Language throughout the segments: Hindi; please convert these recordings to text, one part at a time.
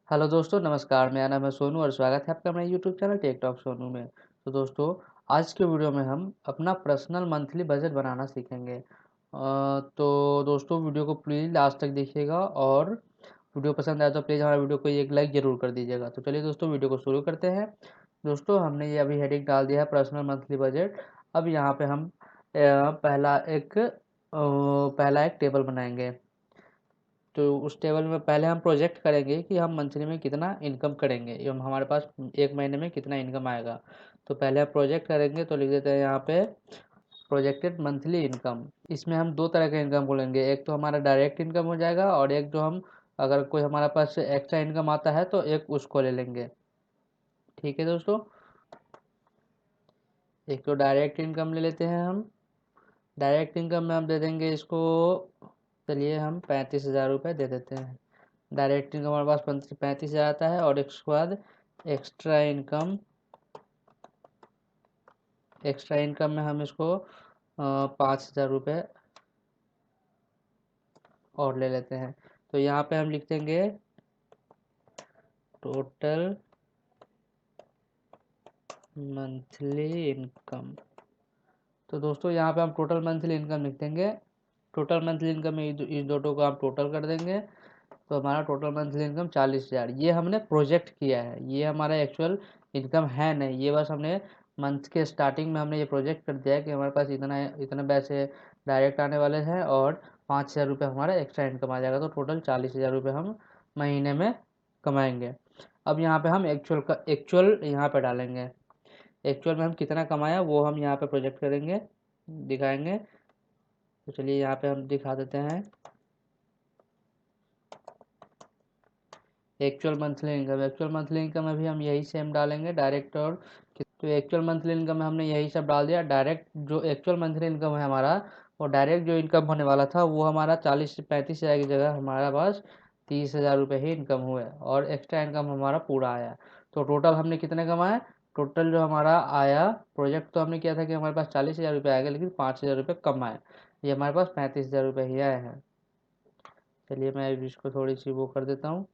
हेलो दोस्तों, नमस्कार। मेरा नाम है सोनू और स्वागत है आपका मेरे YouTube channel Tech Talk Sonu में। तो दोस्तों, आज के वीडियो में हम अपना पर्सनल मंथली बजट बनाना सीखेंगे। तो दोस्तों, वीडियो को प्लीज़ लास्ट तक देखिएगा और वीडियो पसंद आए तो प्लीज़ हमारे वीडियो को एक लाइक ज़रूर कर दीजिएगा। तो चलिए दोस्तों, वीडियो को शुरू करते हैं। दोस्तों, हमने ये अभी हेडिंग डाल दिया है पर्सनल मंथली बजट। अब यहाँ पे हम पहला एक टेबल बनाएंगे। तो उस टेबल में पहले हम प्रोजेक्ट करेंगे कि हम मंथली में कितना इनकम करेंगे एवं हमारे पास एक महीने में कितना इनकम आएगा। तो पहले हम प्रोजेक्ट करेंगे, तो लिख देते हैं यहाँ पे प्रोजेक्टेड मंथली इनकम। इसमें हम दो तरह का इनकम बोलेंगे, एक तो हमारा डायरेक्ट इनकम हो जाएगा और एक जो हम अगर कोई हमारे पास एक्स्ट्रा इनकम आता है तो एक उसको ले लेंगे। ठीक है दोस्तों, एक तो डायरेक्ट इनकम ले लेते हैं हम। डायरेक्ट इनकम में हम दे देंगे इसको, चलिए हम 35,000 रुपये दे देते हैं। डायरेक्ट इनकम हमारे पास 35,000 आता है और उसके बाद एक्स्ट्रा इनकम एक्स्ट्रा इनकम में हम इसको 5,000 रुपये और ले लेते हैं। तो यहाँ पे हम लिख देंगे टोटल मंथली इनकम। तो दोस्तों, यहाँ पे हम टोटल मंथली इनकम लिख देंगे। टोटल मंथली इनकम में इस दोनों को आप टोटल कर देंगे, तो हमारा टोटल मंथली इनकम 40,000। ये हमने प्रोजेक्ट किया है, ये हमारा एक्चुअल इनकम है नहीं। ये बस हमने मंथ के स्टार्टिंग में हमने ये प्रोजेक्ट कर दिया है कि हमारे पास इतना इतने पैसे डायरेक्ट आने वाले हैं और 5,000 रुपये हमारा एक्स्ट्रा इनकम आ जाएगा। तो टोटल 40,000 रुपये हम महीने में कमाएंगे। अब यहाँ पे हम एक्चुअल यहाँ पे डालेंगे। एक्चुअल में हम कितना कमाया वो हम यहाँ पे प्रोजेक्ट करेंगे, दिखाएंगे। तो चलिए यहाँ पे हम दिखा देते हैं एक्चुअल मंथली इनकम में भी हम यही सेम डालेंगे, डायरेक्ट और तो एक्चुअल मंथली इनकम में हमने यही सब डाल दिया। डायरेक्ट जो एक्चुअल मंथली इनकम है हमारा, और डायरेक्ट जो इनकम होने वाला था वो हमारा 40 से 35,000 की जगह हमारे पास 30,000 रुपये ही इनकम हुए और एक्स्ट्रा इनकम हमारा पूरा आया। तो टोटल हमने कितने कमाए, टोटल जो हमारा आया, प्रोजेक्ट तो हमने किया था कि हमारे पास 40,000 रुपये आएगा, लेकिन 5,000 रुपये कम आए। ये हमारे पास 35,000 रुपये ही आए हैं। चलिए मैं इसको थोड़ी सी वो कर देता हूँ।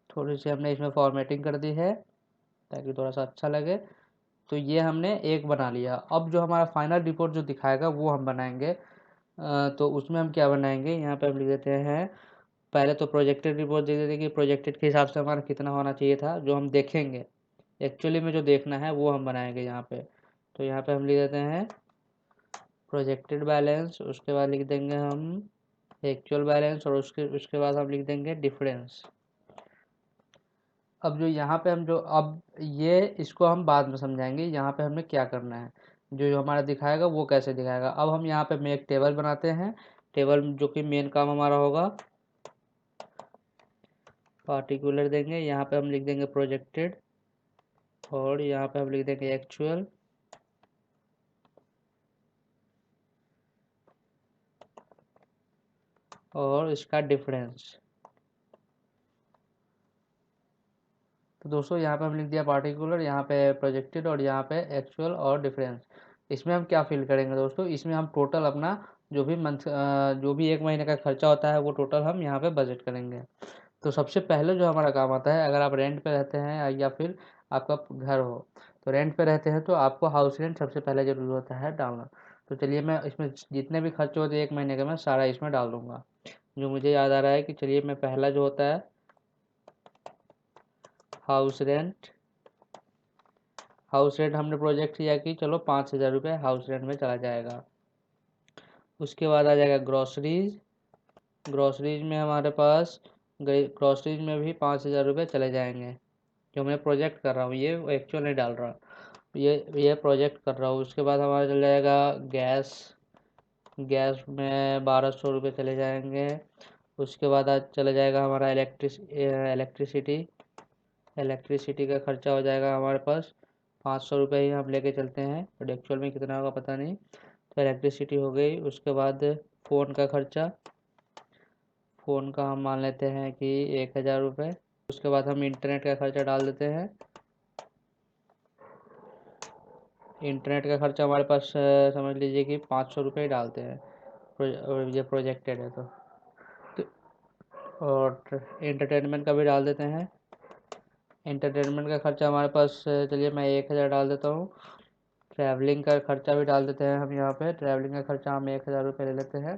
थोड़ी सी हमने इसमें फॉर्मेटिंग कर दी है ताकि थोड़ा सा अच्छा लगे। तो ये हमने एक बना लिया। अब जो हमारा फाइनल रिपोर्ट जो दिखाएगा वो हम बनाएंगे। तो उसमें हम क्या बनाएंगे, यहाँ पे हम लिख देते हैं पहले तो प्रोजेक्टेड रिपोर्ट दे देते हैं कि प्रोजेक्टेड के हिसाब से हमारा कितना होना चाहिए था, जो हम देखेंगे एक्चुअली में जो देखना है वो हम बनाएंगे यहाँ पे। तो यहाँ पे हम लिख देते हैं प्रोजेक्टेड बैलेंस, उसके बाद लिख देंगे हम एक्चुअल बैलेंस और उसके उसके बाद हम लिख देंगे डिफरेंस। अब जो यहाँ पे हम जो अब ये इसको हम बाद में समझाएंगे, यहाँ पे हमें क्या करना है, जो हमारा दिखाएगा वो कैसे दिखाएगा। अब हम यहाँ पे में एक टेबल बनाते हैं। टेबल जो कि मेन काम हमारा होगा, पार्टिकुलर देंगे, यहाँ पे हम लिख देंगे प्रोजेक्टेड और यहाँ पे हम लिख देंगे एक्चुअल और इसका डिफरेंस। तो दोस्तों, यहाँ पे हम लिख दिया पार्टिकुलर, यहाँ पे प्रोजेक्टेड और यहाँ पे एक्चुअल और डिफरेंस। इसमें हम क्या फिल करेंगे दोस्तों, इसमें हम टोटल अपना जो भी एक महीने का खर्चा होता है वो टोटल हम यहाँ पे बजट करेंगे। तो सबसे पहले जो हमारा काम आता है, अगर आप रेंट पे रहते हैं या फिर आपका घर हो, तो रेंट पे रहते हैं तो आपको हाउस रेंट सबसे पहले जरूर होता है डालना। तो चलिए मैं इसमें जितने भी खर्चे होते हैं एक महीने का मैं सारा इसमें डाल दूंगा। जो मुझे याद आ रहा है कि चलिए मैं पहला जो होता है हाउस रेंट। हाउस रेंट हमने प्रोजेक्ट किया कि चलो 5,000 रुपये हाउस रेंट में चला जाएगा। उसके बाद आ जाएगा ग्रॉसरीज। ग्रॉसरीज में हमारे पास ग्रॉसरीज में भी 5,000 रुपये चले जाएंगे। जो मैं प्रोजेक्ट कर रहा हूँ, ये एक्चुअल नहीं डाल रहा, ये प्रोजेक्ट कर रहा हूँ। उसके बाद हमारा चल जाएगा गैस। गैस में 1,200 रुपये चले जाएंगे। उसके बाद आज चला जाएगा हमारा इलेक्ट्रिसिटी। इलेक्ट्रिसिटी का खर्चा हो जाएगा हमारे पास 500 रुपये ही हम लेके चलते हैं, बट एक्चुअल में कितना होगा पता नहीं। तो इलेक्ट्रिसिटी हो गई। उसके बाद फ़ोन का खर्चा, फ़ोन का हम मान लेते हैं कि 1000 रुपये। उसके बाद हम इंटरनेट का खर्चा डाल देते हैं। इंटरनेट का खर्चा हमारे पास समझ लीजिए कि 500 रुपये ही डालते हैं, और ये प्रोजेक्टेड है तो और एंटरटेनमेंट का भी डाल देते हैं। एंटरटेनमेंट का खर्चा हमारे पास चलिए मैं 1000 डाल देता हूँ। ट्रैवलिंग का खर्चा भी डाल देते हैं हम यहाँ पे। ट्रैवलिंग का खर्चा हम 1000 रुपये ले लेते हैं।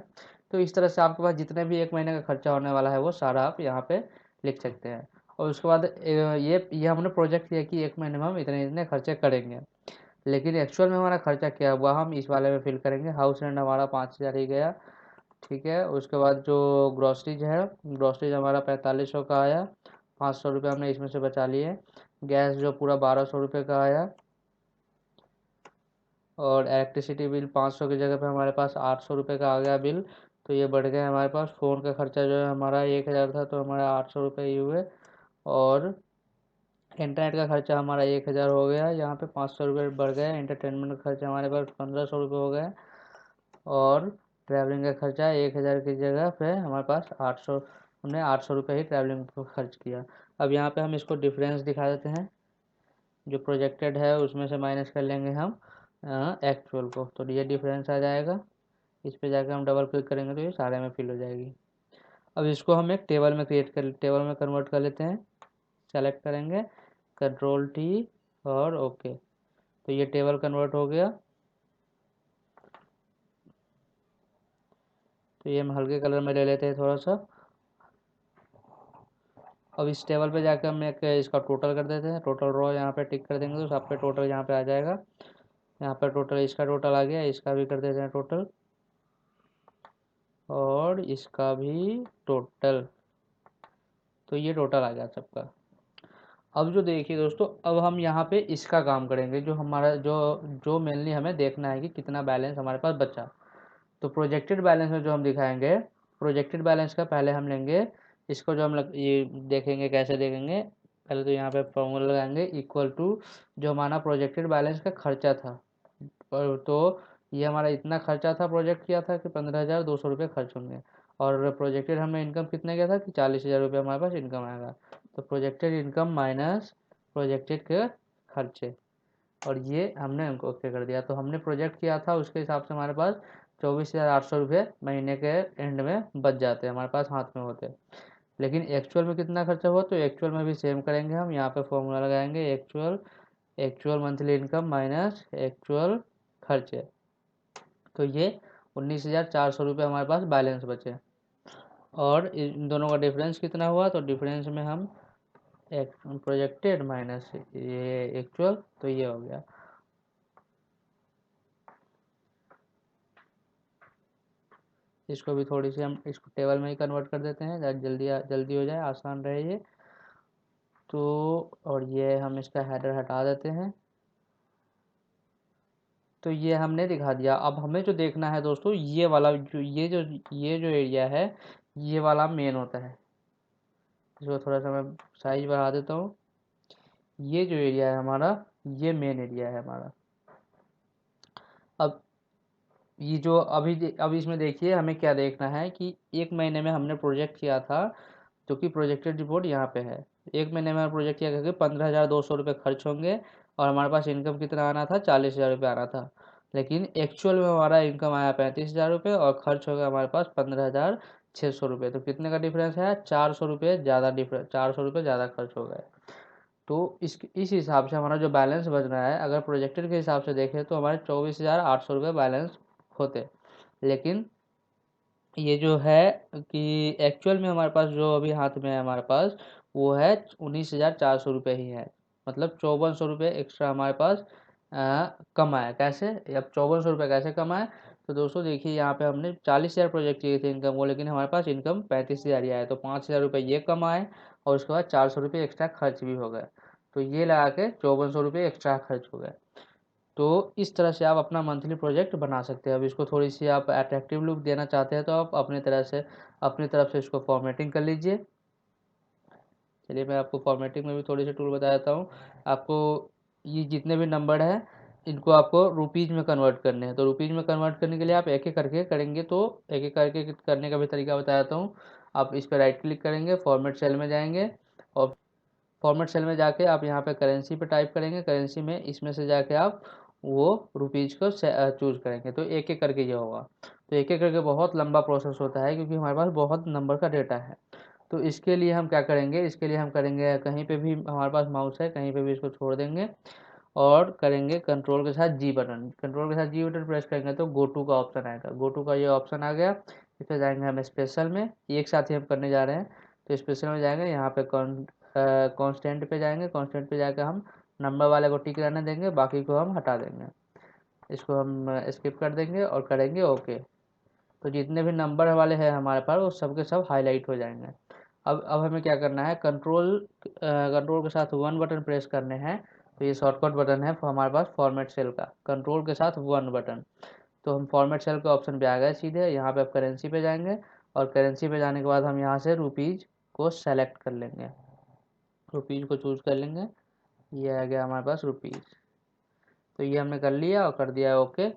तो इस तरह से आपके पास जितने भी एक महीने का खर्चा होने वाला है वो सारा आप यहाँ पे लिख सकते हैं। और उसके बाद ये हमने प्रोजेक्ट किया कि एक महीने में हम इतने इतने खर्चे करेंगे, लेकिन एक्चुअल में हमारा खर्चा क्या हुआ हम इस वाले में फिल करेंगे। हाउस रेंट हमारा 5000 ही गया, ठीक है। उसके बाद जो ग्रॉसरीज है, ग्रॉसरीज हमारा 4500 का आया, 500 रुपये हमने इसमें से बचा लिए। गैस जो पूरा 1200 रुपये का आया, और इलेक्ट्रिसिटी बिल 500 की जगह पे हमारे पास 800 रुपये का आ गया बिल। तो ये बढ़ गया हमारे पास। फ़ोन का खर्चा जो है हमारा 1000 था, तो हमारा 800 रुपये ही हुए। और इंटरनेट का खर्चा हमारा 1000 हो गया, यहाँ पे 500 रुपये बढ़ गए। एंटरटेनमेंट का खर्चा हमारे पास 1500 रुपये हो गए। और ट्रैवलिंग का खर्चा 1000 की जगह पे हमारे पास 800, हमने 800 रुपये ही ट्रैवलिंग को खर्च किया। अब यहाँ पे हम इसको डिफरेंस दिखा देते हैं। जो प्रोजेक्टेड है उसमें से माइनस कर लेंगे हम एक्चुअल को, तो ये डिफरेंस आ जाएगा। इस पे जाकर हम डबल क्लिक करेंगे तो ये सारे में फिल हो जाएगी। अब इसको हम एक टेबल में कन्वर्ट कर लेते हैं। सेलेक्ट करेंगे, कंट्रोल टी और ओके, तो ये टेबल कन्वर्ट हो गया। तो ये हम हल्के कलर में ले लेते हैं थोड़ा सा। अब इस टेबल पे जाकर हम एक इसका टोटल कर देते हैं। टोटल रो यहाँ पे टिक कर देंगे तो सब पे टोटल यहाँ पे आ जाएगा। यहाँ पर टोटल, इसका टोटल आ गया, इसका भी कर देते हैं टोटल, और इसका भी टोटल। तो ये टोटल आ गया सबका। अब जो देखिए दोस्तों, अब हम यहाँ पे इसका काम करेंगे, जो हमारा जो जो मेनली हमें देखना है कि कितना बैलेंस हमारे पास बचा। तो प्रोजेक्टेड बैलेंस में जो हम दिखाएंगे, प्रोजेक्टेड बैलेंस का पहले हम लेंगे इसको, जो हम ये देखेंगे कैसे देखेंगे। पहले तो यहाँ पे फॉर्मूला लगाएंगे, इक्वल टू जो हमारा प्रोजेक्टेड बैलेंस का खर्चा था। तो ये हमारा इतना खर्चा था, प्रोजेक्ट किया था कि 15,200 रुपये खर्च होंगे। और प्रोजेक्टेड हमने इनकम कितने किया था कि 40,000 रुपये हमारे पास इनकम आएगा। तो प्रोजेक्टेड इनकम माइनस प्रोजेक्टेड के खर्चे, और ये हमने उनको ओके कर दिया। तो हमने प्रोजेक्ट किया था उसके हिसाब से हमारे पास 24,800 रुपये महीने के एंड में बच जाते हमारे पास हाथ में होते। लेकिन एक्चुअल में कितना खर्चा हुआ, तो एक्चुअल में भी सेम करेंगे हम। यहाँ पे फॉर्मूला लगाएंगे, actual actual monthly income minus actual खर्चे। तो ये 19,400 रुपये हमारे पास बैलेंस बचे। और इन दोनों का डिफरेंस कितना हुआ, तो डिफरेंस में हम प्रोजेक्टेड माइनस ये एक्चुअल, तो ये हो गया। इसको भी थोड़ी सी हम इसको टेबल में ही कन्वर्ट कर देते हैं ताकि जल्दी जल्दी हो जाए, आसान रहे ये। तो और ये हम इसका हेडर हटा देते हैं। तो ये हमने दिखा दिया। अब हमें जो देखना है दोस्तों, ये वाला जो एरिया है, ये वाला मेन होता है। इसको थोड़ा सा मैं साइज बढ़ा देता हूँ। ये जो एरिया है हमारा, ये मेन एरिया है हमारा। अब ये जो अभी इसमें देखिए हमें क्या देखना है कि एक महीने में हमने प्रोजेक्ट किया था, जो कि प्रोजेक्टेड रिपोर्ट यहाँ पे है। एक महीने में प्रोजेक्ट किया करके 15,200 रुपये खर्च होंगे, और हमारे पास इनकम कितना आना था, 40,000 रुपये आना था। लेकिन एक्चुअल में हमारा इनकम आया 35,000 रुपये, और खर्च हो गया हमारे पास 15,600 रुपये। तो कितने का डिफरेंस है, 400 रुपये ज़्यादा डिफरेंस, 400 रुपये ज़्यादा खर्च हो गए। तो इस हिसाब से हमारा जो बैलेंस बच रहा है, अगर प्रोजेक्टेड के हिसाब से देखें तो हमारे 24,800 रुपये बैलेंस होते। लेकिन ये जो है कि एक्चुअल में हमारे पास जो अभी हाथ में है हमारे पास, वो है 19,400 रुपये ही है। मतलब 5400 रुपये एक्स्ट्रा हमारे पास कम आया। कैसे, अब 5400 रुपये कैसे कम आए, तो दोस्तों देखिए यहाँ पे हमने 40,000 प्रोजेक्ट किए थे इनकम वो, लेकिन हमारे पास इनकम 35,000 ही आया। तो 5,000 रुपये ये कम आए, और उसके बाद 400 रुपये एक्स्ट्रा खर्च भी हो गए। तो ये लगा के 5400 रुपये एक्स्ट्रा खर्च हो गए। तो इस तरह से आप अपना मंथली प्रोजेक्ट बना सकते हैं। अब इसको थोड़ी सी आप अट्रैक्टिव लुक देना चाहते हैं तो आप अपनी तरफ से इसको फॉर्मेटिंग कर लीजिए। चलिए मैं आपको फॉर्मेटिंग में भी थोड़ी सी टूल बता देता हूँ। आपको ये जितने भी नंबर हैं, इनको आपको रुपीज़ में कन्वर्ट करने हैं। तो रुपीज़ में कन्वर्ट करने के लिए आप एक एक करके करेंगे, तो एक एक करके करने का भी तरीका बताता हूँ। आप इस पर राइट क्लिक करेंगे, फॉर्मेट सेल में जाएंगे और फॉर्मेट सेल में जाके आप यहाँ पे करेंसी पे टाइप करेंगे। करेंसी में इसमें से जाके आप वो रुपीज़ को चूज़ करेंगे। तो एक एक करके ये होगा। तो एक एक करके बहुत लंबा प्रोसेस होता है, क्योंकि हमारे पास बहुत नंबर का डेटा है। तो इसके लिए हम क्या करेंगे, इसके लिए हम करेंगे, कहीं पे भी हमारे पास माउस है कहीं पे भी इसको छोड़ देंगे और करेंगे कंट्रोल के साथ जी बटन। कंट्रोल के साथ जी बटन प्रेस करेंगे तो गो टू का ऑप्शन आएगा। गो टू का ये ऑप्शन आ गया। इस पर जाएंगे हम स्पेशल में, एक साथ ही हम करने जा रहे हैं। तो स्पेशल में जाएंगे, यहाँ पे कांस्टेंट पे जाएंगे। कांस्टेंट पे जाकर हम नंबर वाले को टिक रहने देंगे, बाकी को हम हटा देंगे। इसको हम स्किप कर देंगे और करेंगे ओके। तो जितने भी नंबर वाले हैं हमारे पास वो सब के सब हाईलाइट हो जाएंगे। अब हमें क्या करना है, कंट्रोल के साथ वन बटन प्रेस करने हैं। तो ये शॉर्टकट बटन है हमारे पास फॉर्मेट सेल का, कंट्रोल के साथ वन बटन। तो हम फॉर्मेट सेल के ऑप्शन पे आ गए सीधे। यहाँ पे आप करेंसी पे जाएंगे और करेंसी पे जाने के बाद हम यहाँ से रुपीज़ को सेलेक्ट कर लेंगे, रुपीज़ को चूज़ कर लेंगे। ये आ गया हमारे पास रुपीज़। तो ये हमने कर लिया और कर दिया ओके।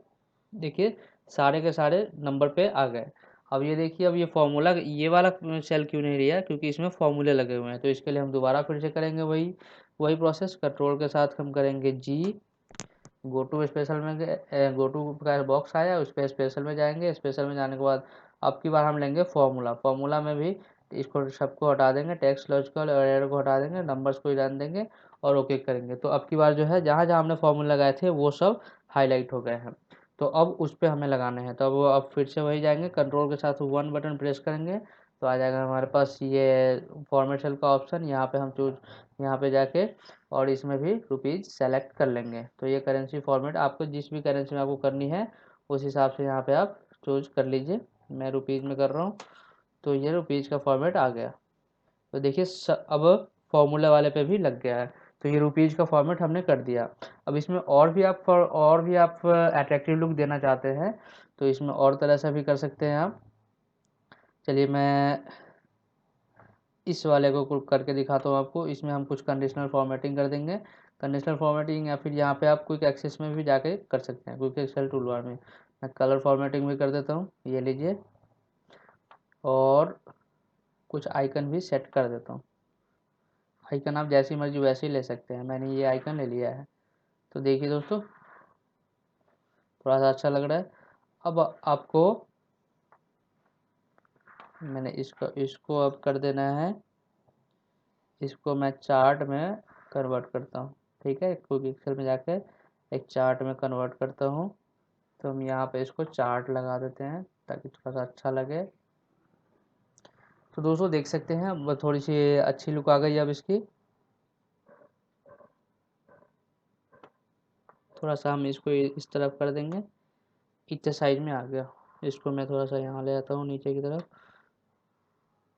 देखिए सारे के सारे नंबर पे आ गए। अब ये देखिए, अब ये फॉर्मूला ये वाला सेल क्यों नहीं लिया, क्योंकि इसमें फॉर्मूले लगे हुए हैं। तो इसके लिए हम दोबारा फिर से करेंगे वही वही प्रोसेस। कंट्रोल के साथ हम करेंगे जी, गो टू स्पेशल में गए, गो टू का बॉक्स आया, उस पर स्पेशल में जाएंगे। स्पेशल में जाने के बाद अब की बार हम लेंगे फॉर्मूला। फॉर्मूला में भी इसको सबको हटा देंगे, टेक्स्ट लॉजिकल और एरर को हटा देंगे, नंबर्स को ही रहने देंगे और ओके करेंगे। तो अब की बार जो है जहाँ जहाँ हमने फॉर्मूला लगाए थे वो सब हाईलाइट हो गए हैं। तो अब उस पर हमें लगाने हैं। तो अब फिर से वही जाएंगे, कंट्रोल के साथ वन बटन प्रेस करेंगे तो आ जाएगा हमारे पास ये फॉर्मेट सेल का ऑप्शन। यहाँ पे हम चूज, यहाँ पे जाके और इसमें भी रुपीज़ सेलेक्ट कर लेंगे। तो ये करेंसी फॉर्मेट आपको जिस भी करेंसी में आपको करनी है उस हिसाब से यहाँ पे आप चूज कर लीजिए। मैं रुपीज़ में कर रहा हूँ, तो ये रुपीज़ का फॉर्मेट आ गया। तो देखिए अब फॉर्मूला वाले पे भी लग गया है। तो ये रुपीज़ का फॉर्मेट हमने कर दिया। अब इसमें और भी आप अट्रैक्टिव लुक देना चाहते हैं तो इसमें और तरह से भी कर सकते हैं आप। चलिए मैं इस वाले को करके दिखाता हूँ आपको। इसमें हम कुछ कंडीशनल फॉर्मेटिंग कर देंगे। कंडीशनल फॉर्मेटिंग या फिर यहाँ पे आप क्विक एक्सेस में भी जाके कर सकते हैं, क्विक एक्सेल टूल बार में। मैं कलर फॉर्मेटिंग भी कर देता हूँ, ये लीजिए, और कुछ आइकन भी सेट कर देता हूँ। आइकन आप जैसी मर्जी वैसे ही ले सकते हैं, मैंने ये आइकन ले लिया है। तो देखिए दोस्तों थोड़ा सा अच्छा लग रहा है। अब आपको मैंने इसको अब कर देना है, इसको मैं चार्ट में कन्वर्ट करता हूँ। ठीक है, क्विक एक्सेल में जाके एक चार्ट में कन्वर्ट करता हूँ। तो हम यहाँ पे इसको चार्ट लगा देते हैं ताकि थोड़ा सा अच्छा लगे। तो दोस्तों देख सकते हैं अब थोड़ी सी अच्छी लुक आ गई। अब इसकी थोड़ा सा हम इसको इस तरफ कर देंगे, इतने साइज में आ गया। इसको मैं थोड़ा सा यहाँ ले आता हूँ नीचे की तरफ।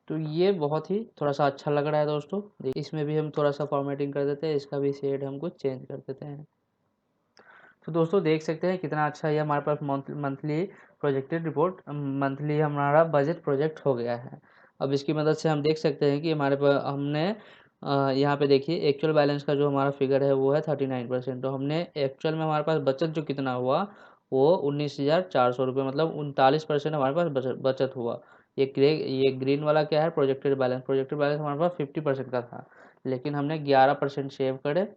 तो ये बहुत ही थोड़ा सा अच्छा लग रहा है दोस्तों। इसमें भी हम थोड़ा सा फॉर्मेटिंग कर देते हैं, इसका भी शेड हम कुछ चेंज कर देते हैं। तो दोस्तों देख सकते हैं कितना अच्छा ये हमारे पास मंथली प्रोजेक्टेड रिपोर्ट, मंथली हमारा बजट प्रोजेक्ट हो गया है। अब इसकी मदद से हम देख सकते हैं कि हमारे पास हमने यहाँ पे देखिए एक्चुअल बैलेंस का जो हमारा फिगर है वो है 39%। तो हमने एक्चुअल में हमारे पास बचत जो कितना हुआ वो 19,400 रुपये, मतलब 39% हमारे पास बचत हुआ। ये ग्रीन वाला क्या है, प्रोजेक्टेड बैलेंस। प्रोजेक्टेड बैलेंस हमारे पास 50% का था, लेकिन हमने 11% सेव करे,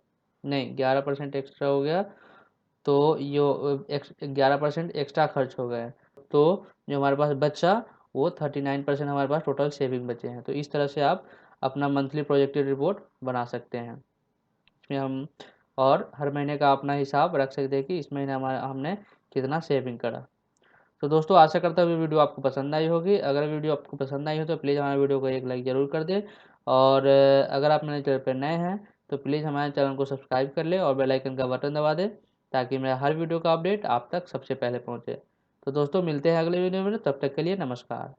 नहीं 11% एक्स्ट्रा हो गया। तो यो 11% एक्स्ट्रा खर्च हो गए। तो जो हमारे पास बचा वो 39% हमारे पास टोटल सेविंग बचे हैं। तो इस तरह से आप अपना मंथली प्रोजेक्टेड रिपोर्ट बना सकते हैं। इसमें हम और हर महीने का अपना हिसाब रख सकते हैं कि इस महीने हमारा हमने कितना सेविंग करा। तो दोस्तों आशा करता हूँ वीडियो आपको पसंद आई होगी। अगर वीडियो आपको पसंद आई हो तो प्लीज़ हमारे वीडियो को एक लाइक ज़रूर कर दें। और अगर आप मेरे चैनल पर नए हैं तो प्लीज़ हमारे चैनल को सब्सक्राइब कर लें और बेल आइकन का बटन दबा दें ताकि मेरा हर वीडियो का अपडेट आप तक सबसे पहले पहुँचे। तो दोस्तों मिलते हैं अगले वीडियो में, तब तक के लिए नमस्कार।